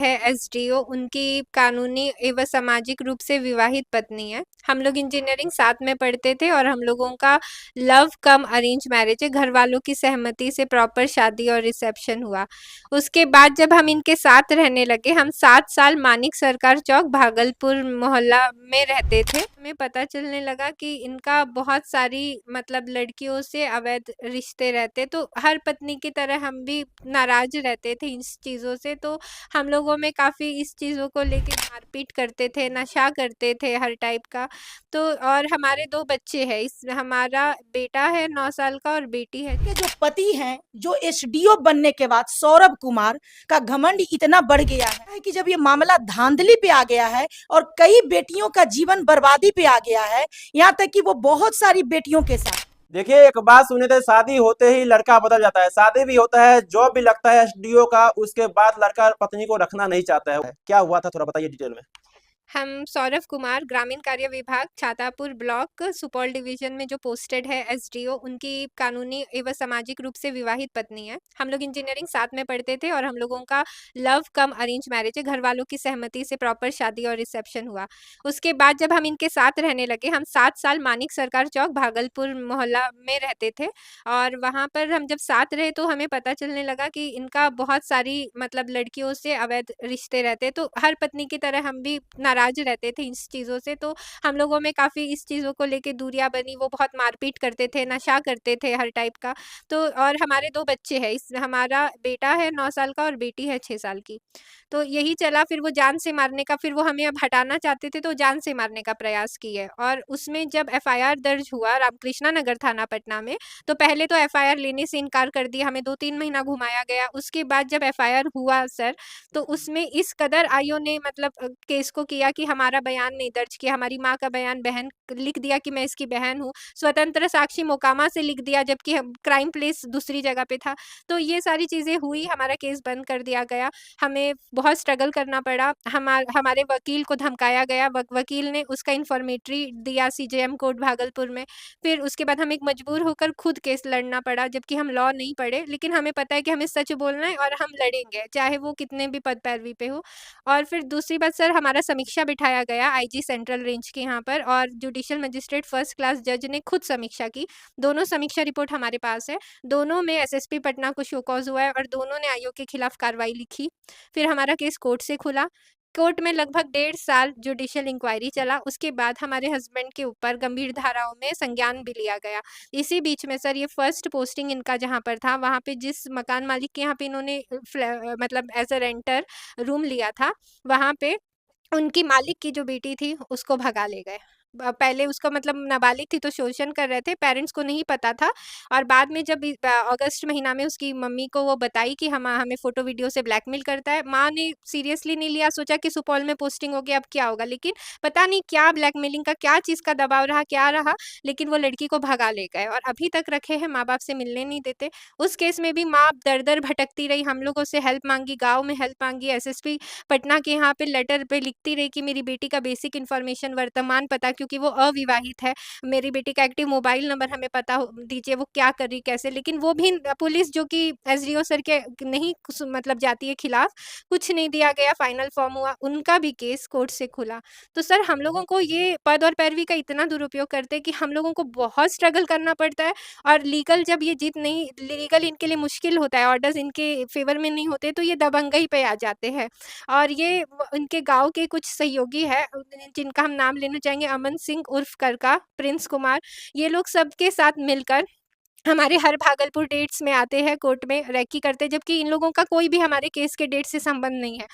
है एसडीओ, उनकी कानूनी एवं सामाजिक रूप से विवाहित पत्नी है। हम लोग इंजीनियरिंग साथ में पढ़ते थे और हम लोगों का लव कम अरेंज मैरिज है। घर वालों की सहमति से प्रॉपर शादी और रिसेप्शन हुआ। उसके बाद जब हम इनके साथ रहने लगे, हम 7 साल मानिक सरकार चौक भागलपुर मोहल्ला में रहते थे। हमें पता चलने लगा कि इनका बहुत सारी मतलब लड़कियों से अवैध रिश्ते रहते, तो हर पत्नी की तरह हम भी नाराज़ रहते थे इस चीज़ों से। तो हम लोगों में काफ़ी इस चीज़ों को लेके मारपीट करते थे, नशा करते थे हर टाइप का। तो और हमारे 2 बच्चे हैं, इस हमारा बेटा है 9 साल का और बेटी है। के जो पति हैं, जो एसडीओ बनने के बाद सौरभ कुमार का घमंड इतना बढ़ गया है कि जब ये मामला धांधली पे आ गया है और कई बेटियों का जीवन बर्बादी पे आ गया है, यहाँ तक कि वो बहुत सारी बेटियों के साथ। देखिए, एक बात सुने थे, शादी होते ही लड़का बदल जाता है। शादी भी होता है, जॉब भी लगता है एसडीओ का, उसके बाद लड़का पत्नी को रखना नहीं चाहता है। क्या हुआ था, थोड़ा बताइए डिटेल में। हम सौरभ कुमार, ग्रामीण कार्य विभाग, छातापुर ब्लॉक, सुपौल डिवीजन में जो पोस्टेड है एसडीओ, उनकी कानूनी एवं सामाजिक रूप से विवाहित पत्नी है। हम लोग इंजीनियरिंग साथ में पढ़ते थे और हम लोगों का लव कम अरेंज मैरिज है। घर वालों की सहमति से प्रॉपर शादी और रिसेप्शन हुआ। उसके बाद जब हम इनके साथ रहने लगे, हम 7 साल मानिक सरकार चौक भागलपुर मोहल्ला में रहते थे और वहाँ पर हम जब साथ रहे तो हमें पता चलने लगा कि इनका बहुत सारी मतलब लड़कियों से अवैध रिश्ते रहते, तो हर पत्नी की तरह हम भी नाराज़ रहते थे इस चीज़ों से। तो हम लोगों में काफ़ी इस चीज़ों को लेके दूरियाँ बनी। वो बहुत मारपीट करते थे, नशा करते थे हर टाइप का। तो और हमारे 2 बच्चे हैं, इस हमारा बेटा है 9 साल का और बेटी है 6 साल की। तो यही चला, फिर वो जान से मारने का, फिर वो हमें अब हटाना चाहते थे तो जान से मारने का प्रयास किए। और उसमें जब एफआईआर दर्ज हुआ रामकृष्णा नगर थाना पटना में, तो पहले तो एफआईआर लेने से इनकार कर दिया, हमें 2-3 महीना घुमाया गया। उसके बाद जब एफआईआर हुआ सर, तो उसमें इस कदर आईओ ने मतलब केस को किया कि हमारा बयान नहीं दर्ज किया, हमारी माँ का बयान बहन लिख दिया कि मैं इसकी बहन हूँ, स्वतंत्र साक्षी मोकामा से लिख दिया जबकि क्राइम प्लेस दूसरी जगह पे था। तो ये सारी चीज़ें हुई, हमारा केस बंद कर दिया गया। हमें बहुत स्ट्रगल करना पड़ा, हमारे वकील को धमकाया गया, वकील ने उसका इन्फॉर्मेटरी दिया सीजेएम कोर्ट भागलपुर में। फिर उसके बाद हमें मजबूर होकर खुद केस लड़ना पड़ा, जबकि हम लॉ नहीं पढ़े, लेकिन हमें पता है कि हमें सच बोलना है और हम लड़ेंगे, चाहे वो कितने भी पद पैरवी पे हो। और फिर दूसरी बात सर, हमारा समीक्षा बिठाया गया आईजी सेंट्रल रेंज के यहाँ पर और जुडिशियल मजिस्ट्रेट फर्स्ट क्लास जज ने खुद समीक्षा की। दोनों समीक्षा रिपोर्ट हमारे पास है। दोनों में एसएसपी पटना को शो कॉज हुआ है और दोनों ने आईओ के खिलाफ कार्रवाई लिखी। फिर हमारा केस कोर्ट से खुला। कोर्ट में लगभग 1.5 साल जुडिशियल इंक्वायरी चला। उसके बाद हमारे हस्बैंड के ऊपर गंभीर धाराओं में संज्ञान भी लिया गया। इसी बीच में सर ये फर्स्ट पोस्टिंग इनका जहाँ पर था, वहाँ पे जिस मकान मालिक के यहाँ पे इन्होंने मतलब एज़ अ रेंटर रूम लिया था, वहाँ पे उनकी मालिक की जो बेटी थी उसको भगा ले गए। पहले उसका मतलब नाबालिग थी तो शोषण कर रहे थे, पेरेंट्स को नहीं पता था। और बाद में जब अगस्त महीना में उसकी मम्मी को वो बताई कि हम हमें फ़ोटो वीडियो से ब्लैकमेल करता है, माँ ने सीरियसली नहीं लिया, सोचा कि सुपौल में पोस्टिंग हो गई अब क्या होगा। लेकिन पता नहीं क्या ब्लैकमेलिंग का क्या चीज़ का दबाव रहा, क्या रहा, लेकिन वो लड़की को भगा ले गए और अभी तक रखे हैं, माँ-बाप से मिलने नहीं देते। उस केस में भी माँ दर-दर भटकती रही, हम लोगों से हेल्प माँगी, गाँव में हेल्प माँगी, एसएसपी पटना के यहाँ पे लेटर पे लिखती रही कि मेरी बेटी का बेसिक इन्फॉर्मेशन, वर्तमान पता, क्योंकि वो अविवाहित है, मेरी बेटी का एक्टिव मोबाइल नंबर हमें पता हो दीजिए, वो क्या कर रही, कैसे। लेकिन वो भी पुलिस जो कि एसडीओ सर के नहीं मतलब जाती है खिलाफ, कुछ नहीं दिया गया, फाइनल फॉर्म हुआ, उनका भी केस कोर्ट से खुला। तो सर हम लोगों को ये पद और पैरवी का इतना दुरुपयोग करते हैं कि हम लोगों को बहुत स्ट्रगल करना पड़ता है। और लीगल जब ये जीत नहीं, लीगल इनके लिए मुश्किल होता है, ऑर्डर्स इनके फेवर में नहीं होते, तो ये दबंगई पे आ जाते हैं। और ये उनके गाँव के कुछ सहयोगी हैं, जिनका हम नाम लेना चाहेंगे, अमन सिंह उर्फ करका, प्रिंस कुमार, ये लोग सबके साथ मिलकर हमारे हर भागलपुर डेट्स में आते हैं, कोर्ट में रैकी करते हैं, जबकि इन लोगों का कोई भी हमारे केस के डेट से संबंध नहीं है।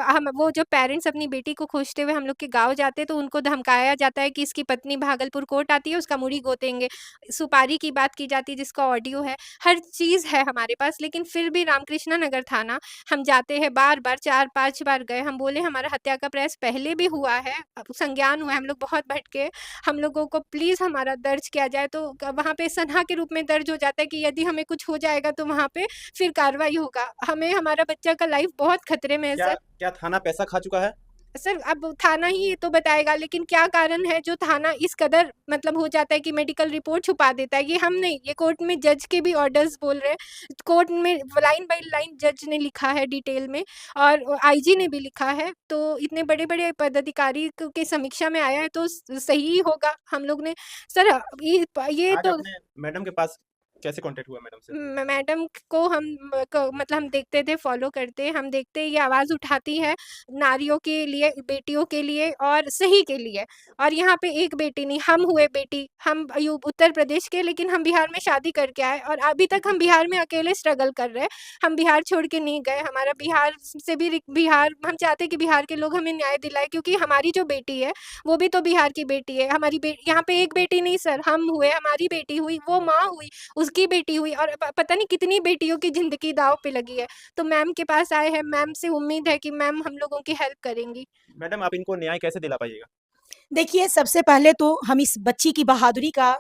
हम वो जो पेरेंट्स अपनी बेटी को खोजते हुए हम लोग के गाँव जाते हैं, तो उनको धमकाया जाता है कि इसकी पत्नी भागलपुर कोर्ट आती है, उसका मुड़ी गोतेंगे। सुपारी की बात की जाती है जिसका ऑडियो है, हर चीज़ है हमारे पास, लेकिन फिर भी रामकृष्णा नगर थाना हम जाते हैं, बार-बार 4-5 बार गए। हम बोले हमारा हत्या का प्रयास पहले भी हुआ है, संज्ञान हुआ है, हम लोग बहुत भटके, हम लोगों को प्लीज़ हमारा दर्ज किया जाए। तो वहाँ पे सनहा के रूप में दर्ज हो जाता है कि यदि हमें कुछ हो जाएगा तो वहाँ पे फिर कार्रवाई होगा। हमें हमारा बच्चा का लाइफ बहुत खतरे में है क्या सर। क्या थाना पैसा खा चुका है? सर अब थाना ही ये तो बताएगा, लेकिन क्या कारण है जो थाना इस कदर मतलब हो जाता है कि मेडिकल रिपोर्ट छुपा देता है। ये हम नहीं, ये कोर्ट में जज के भी ऑर्डर्स बोल रहे हैं। कोर्ट में लाइन बाय लाइन जज ने लिखा है डिटेल में, और आईजी ने भी लिखा है। तो इतने बड़े-बड़े पदाधिकारी के समीक्षा में आया है तो सही होगा। हम लोग ने सर ये आज तो आपने मैडम के पास कैसे कांटेक्ट हुआ मैडम से? मैडम को हम मतलब हम देखते थे, फॉलो करते, हम देखते ये आवाज़ उठाती है नारियों के लिए, बेटियों के लिए और सही के लिए। और यहाँ पे एक बेटी नहीं, हम हुए बेटी, हम उत्तर प्रदेश के, लेकिन हम बिहार में शादी करके आए और अभी तक हम बिहार में अकेले स्ट्रगल कर रहे हैं। हम बिहार छोड़ के नहीं गए, हमारा बिहार से भी बिहार, हम चाहते हैं कि बिहार के लोग हमें न्याय दिलाएं, क्योंकि हमारी जो बेटी है वो भी तो बिहार की बेटी है। हमारी यहाँ पे एक बेटी नहीं सर, हम हुए, हमारी बेटी हुई, वो माँ हुई, उसकी बेटी हुई, और पता नहीं कितनी बेटियों की ज़िंदगी दाँव पे लगी है। तो मैम के पास आए हैं, मैम से उम्मीद है कि मैम हम लोगों की हेल्प करेंगी। मैडम आप इनको न्याय कैसे दिला पाइएगा? देखिए, सबसे पहले तो हम इस बच्ची की बहादुरी का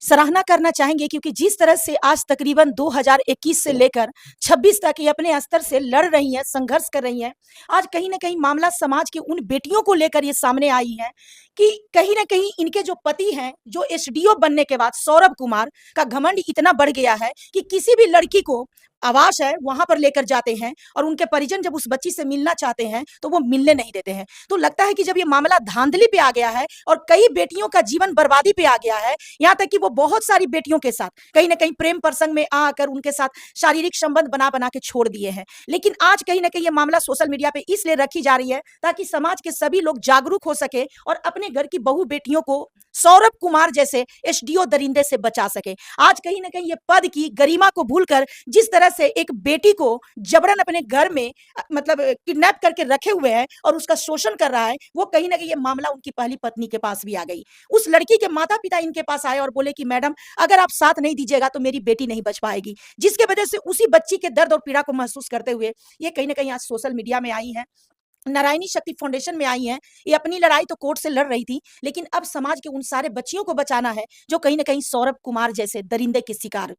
सराहना करना चाहेंगे, क्योंकि जिस तरह से आज तकरीबन 2021 से लेकर 26 तक ये अपने स्तर से लड़ रही हैं, संघर्ष कर रही हैं। आज कहीं न कहीं मामला समाज की उन बेटियों को लेकर ये सामने आई है कि कहीं न कहीं इनके जो पति हैं, जो एसडीओ बनने के बाद सौरभ कुमार का घमंड इतना बढ़ गया है कि किसी भी लड़की को आवास है वहां पर लेकर जाते हैं, और उनके परिजन जब उस बच्ची से मिलना चाहते हैं तो वो मिलने नहीं देते हैं। तो लगता है कि जब ये मामला धांधली पे आ गया है और कई बेटियों का जीवन बर्बादी पे आ गया है, यहाँ तक कि वो बहुत सारी बेटियों के साथ कहीं ना कहीं प्रेम प्रसंग में आकर उनके साथ शारीरिक संबंध बना बना के छोड़ दिए हैं। लेकिन आज कहीं ना कहीं ये मामला सोशल मीडिया पे इसलिए रखी जा रही है ताकि समाज के सभी लोग जागरूक हो सके और अपने घर की बहू बेटियों को सौरभ कुमार जैसे एसडीओ दरिंदे से बचा सके। आज कहीं ना कहीं ये पद की गरिमा को भूलकर जिस तरह से एक बेटी को जबरन अपने घर में मतलब किडनैप करके रखे हुए हैं और उसका शोषण कर रहा है, वो कहीं ना कहीं ये मामला उनकी पहली पत्नी के पास भी आ गई। उस लड़की के माता पिता इनके पास आए और बोले कि मैडम अगर आप साथ नहीं दीजिएगा तो मेरी बेटी नहीं बच पाएगी, जिसके वजह से उसी बच्ची के दर्द और पीड़ा को महसूस करते हुए ये कहीं ना कहीं आज सोशल मीडिया में आई है, नारायणी शक्ति फाउंडेशन में आई हैं। ये अपनी लड़ाई तो कोर्ट से लड़ रही थी, लेकिन अब समाज के उन सारे बच्चियों को बचाना है जो कहीं ना कहीं सौरभ कुमार जैसे दरिंदे के शिकार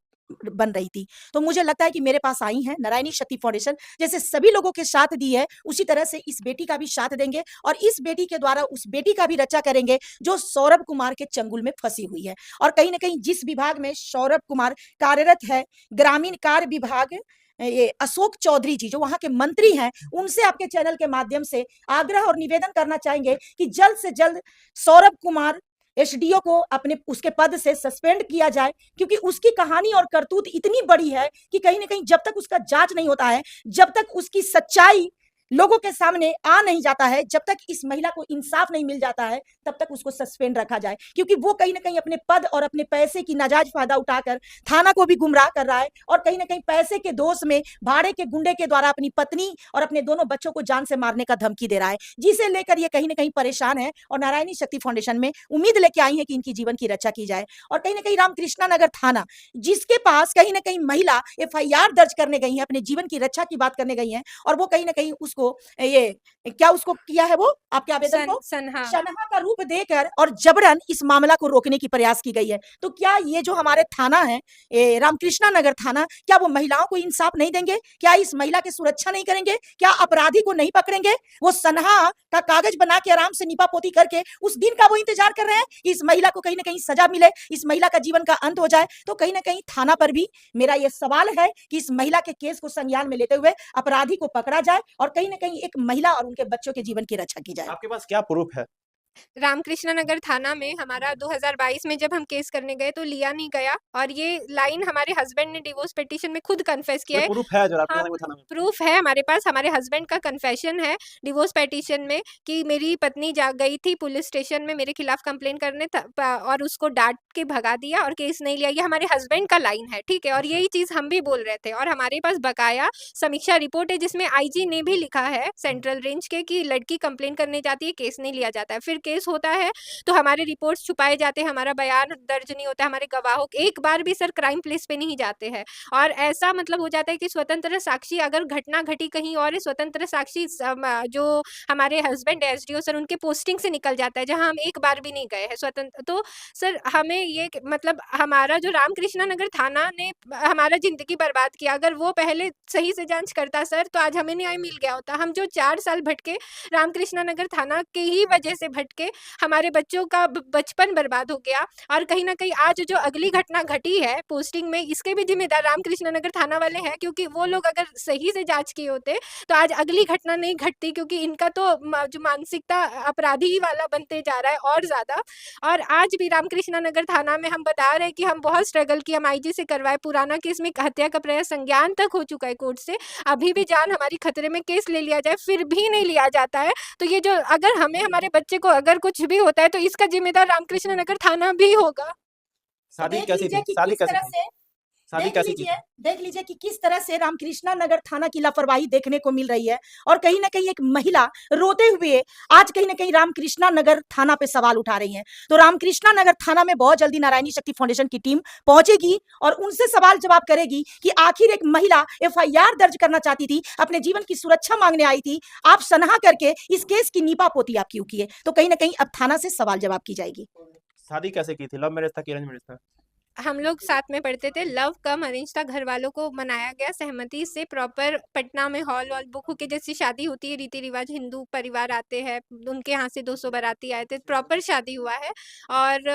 बन रही थी। तो मुझे लगता है कि मेरे पास आई हैं नारायणी शक्ति फाउंडेशन, जैसे सभी लोगों के साथ दी है उसी तरह से इस बेटी का भी साथ देंगे और इस बेटी के द्वारा उस बेटी का भी रक्षा करेंगे जो सौरभ कुमार के चंगुल में फंसी हुई है। और कहीं ना कहीं जिस विभाग में सौरभ कुमार कार्यरत है, ग्रामीण कार्य विभाग, ये अशोक चौधरी जी जो वहां के मंत्री हैं, उनसे आपके चैनल के माध्यम से आग्रह और निवेदन करना चाहेंगे कि जल्द से जल्द सौरभ कुमार एसडीओ को अपने उसके पद से सस्पेंड किया जाए, क्योंकि उसकी कहानी और करतूत इतनी बड़ी है कि कहीं ना कहीं जब तक उसका जांच नहीं होता है, जब तक उसकी सच्चाई लोगों के सामने आ नहीं जाता है, जब तक इस महिला को इंसाफ नहीं मिल जाता है, तब तक उसको सस्पेंड रखा जाए, क्योंकि वो कहीं ना कहीं अपने पद और अपने पैसे की नाजायज फायदा उठाकर थाना को भी गुमराह कर रहा है और कहीं ना कहीं पैसे के दोष में भाड़े के गुंडे के द्वारा अपनी पत्नी और अपने दोनों बच्चों को जान से मारने का धमकी दे रहा है, जिसे लेकर ये कहीं ना कहीं परेशान है और नारायणी शक्ति फाउंडेशन में उम्मीद लेके आई है कि इनकी जीवन की रक्षा की जाए। और कहीं ना कहीं रामकृष्णा नगर थाना, जिसके पास कहीं ना कहीं महिला एफआईआर दर्ज करने गई है, अपने जीवन की रक्षा की बात करने गई है, और वो कहीं ना कहीं उसको ये क्या उसको किया है, वो आपके आवेदन को सनहा का रूप देकर और जबरन इस मामला को रोकने की प्रयास की गई है। तो क्या ये जो हमारे थाना है रामकृष्णा नगर थाना, क्या वो महिलाओं को इंसाफ नहीं देंगे? क्या इस महिला की सुरक्षा नहीं करेंगे? क्या अपराधी को नहीं पकड़ेंगे? वो सनहा का कागज बना के आराम से निपापोती करके उस दिन का वो इंतजार कर रहे हैं कि इस महिला को कहीं ना कहीं सजा मिले, इस महिला का जीवन का अंत हो जाए। तो कहीं ना कहीं थाना पर भी मेरा ये सवाल है कि इस महिला के केस को संज्ञान में लेते हुए अपराधी को पकड़ा जाए और कहीं ना कहीं एक महिला और उनके बच्चों के जीवन की रक्षा की जाए। आपके पास क्या प्रूफ है? रामकृष्णा नगर थाना में हमारा 2022 में जब हम केस करने गए तो लिया नहीं गया, और ये लाइन हमारे हस्बैंड ने डिवोर्स पिटीशन में खुद कन्फेस किया है। प्रूफ है जो हाँ, थाना में? प्रूफ है हमारे पास, हमारे हस्बैंड का कन्फेशन है डिवोर्स पिटीशन में कि मेरी पत्नी जा गई थी पुलिस स्टेशन में मेरे खिलाफ कंप्लेन करने और उसको डांट के भगा दिया और केस नहीं लिया। ये हमारे हस्बैंड का लाइन है, ठीक है, और यही चीज हम भी बोल रहे थे। और हमारे पास बकाया समीक्षा रिपोर्ट है जिसमें आईजी ने भी लिखा है सेंट्रल रेंज के कि लड़की कंप्लेन करने जाती है, केस नहीं लिया जाता है। फिर केस होता है तो हमारे रिपोर्ट्स छुपाए जाते हैं, हमारा बयान दर्ज नहीं होता है, हमारे गवाहों एक बार भी सर क्राइम प्लेस पे नहीं जाते हैं। और ऐसा मतलब हो जाता है कि स्वतंत्र साक्षी अगर घटना घटी कहीं और है, स्वतंत्र साक्षी जो हमारे हस्बैंड एसडीओ सर उनके पोस्टिंग से निकल जाता है, जहाँ हम एक बार भी नहीं गए हैं स्वतंत्र। तो सर हमें ये मतलब हमारा जो रामकृष्णा नगर थाना ने हमारा ज़िंदगी बर्बाद किया। अगर वो पहले सही से जाँच करता सर तो आज हमें न्याय मिल गया होता। हम जो 4 साल भटके रामकृष्णा नगर थाना के ही वजह से भटके, हमारे बच्चों का बचपन बर्बाद हो गया। और कहीं न कहीं आज जो अगली घटना घटी है पोस्टिंग में, इसके भी ज़िम्मेदार रामकृष्णा नगर थाना वाले हैं, क्योंकि वो लोग अगर सही से जाँच किए होते तो आज अगली घटना नहीं घटती, क्योंकि इनका तो जो मानसिकता अपराधी ही वाला बनते जा रहा है और ज़्यादा। और आज भी रामकृष्णा नगर थाना में हम बता रहे हैं कि हम बहुत स्ट्रगल किए, हम आईजी से करवाए, पुराना केस में हत्या का प्रयास संज्ञान तक हो चुका है कोर्ट से, अभी भी जान हमारी खतरे में, केस ले लिया जाए फिर भी नहीं लिया जाता है। तो ये जो अगर हमें हमारे बच्चे को अगर कुछ भी होता है तो इसका जिम्मेदार रामकृष्ण नगर थाना भी होगा। शादी देख कैसी लीजिए थी? कि शादी किस कैसी तरह थी? से शादी देख कैसी की लीजिए थी? देख लीजिए कि किस तरह से रामकृष्णा नगर थाना की लापरवाही देखने को मिल रही है। और कहीं ना कहीं एक महिला रोते हुए आज कहीं ना कहीं रामकृष्णा नगर थाना पे सवाल उठा रही है। तो रामकृष्णा नगर थाना में बहुत जल्दी नारायणी शक्ति फाउंडेशन की टीम पहुंचेगी और उनसे सवाल जवाब करेगी कि आखिर एक महिला एफआईआर दर्ज करना चाहती थी, अपने जीवन की सुरक्षा मांगने आई थी, आप सनहा करके इस केस की नीपा पोती आप क्यों किए। तो कहीं ना कहीं अब थाना से सवाल जवाब की जाएगी। शादी कैसे की थी? लव मैरिज था कि अरेंज मैरिज था? हम लोग साथ में पढ़ते थे, लव कम अरेंज था, घर वालों को मनाया गया सहमति से, प्रॉपर पटना में हॉल वॉल बुक होके जैसी शादी होती है, रीति रिवाज हिंदू परिवार आते हैं, उनके यहाँ से 200 बाराती आए थे, प्रॉपर शादी हुआ है। और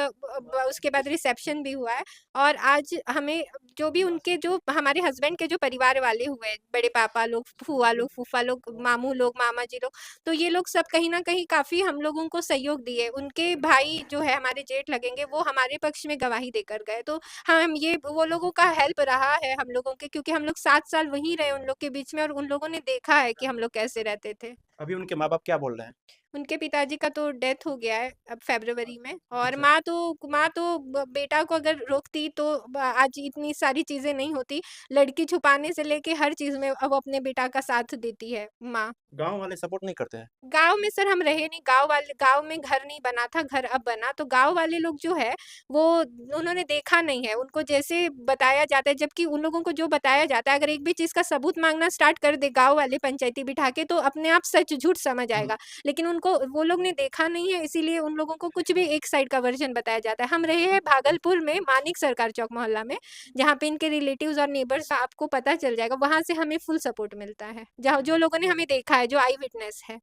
उसके बाद रिसेप्शन भी हुआ है। और आज हमें जो भी उनके जो हमारे हस्बैंड के जो परिवार वाले हुए, बड़े पापा लोग, फूआ लोग, फूफा लोग, मामू लोग, मामा जी लोग, तो ये लोग सब कहीं न कहीं काफ़ी हम लोगों को सहयोग दिए। उनके भाई जो है हमारे जेठ लगेंगे, वो हमारे पक्ष में गवाही देकर गए। तो हम ये वो लोगों का हेल्प रहा है हम लोगों के, क्योंकि हम लोग 7 साल वहीं रहे उन लोग के बीच में और उन लोगों ने देखा है कि हम लोग कैसे रहते थे। अभी उनके माँ-बाप क्या बोल रहे हैं? उनके पिताजी का तो डेथ हो गया है अब फ़रवरी में। और अच्छा। माँ तो बेटा को अगर रोकती तो आज इतनी सारी चीज़ें नहीं होती। लड़की छुपाने से लेके हर चीज़ में अब अपने बेटा का साथ देती है माँ। गाँव वाले सपोर्ट नहीं करते हैं? गाँव में सर हम रहे नहीं, गाँव में घर नहीं बना था, घर अब बना। तो गाँव वाले लोग जो है वो उन्होंने देखा नहीं है, उनको जैसे बताया जाता है, जबकि उन लोगों को जो बताया जाता है, अगर एक भी चीज़ का सबूत माँगना स्टार्ट कर दे गाँव वाले पंचायती बिठा के, तो अपने आप सच झूठ समझ आएगा। लेकिन उनको वो लोग ने देखा नहीं है, इसीलिए उन लोगों को कुछ भी एक साइड का वर्ज़न बताया जाता है। हम रहे हैं भागलपुर में मानिक सरकार चौक मोहल्ला में, जहाँ पे इनके रिलेटिव्स और नेबर्स आपको पता चल जाएगा, वहाँ से हमें फुल सपोर्ट मिलता है। जहाँ जो लोगों ने हमें देखा है, जो आई विटनेस है।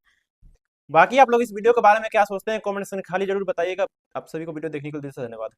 बाकी आप लोग इस वीडियो के बारे में क्या सोचते हैं? कमेंट सेक्शन में खाली ज़रूर बताइएगा। आप सभी को वीडियो देखने के लिए दिल से धन्यवाद।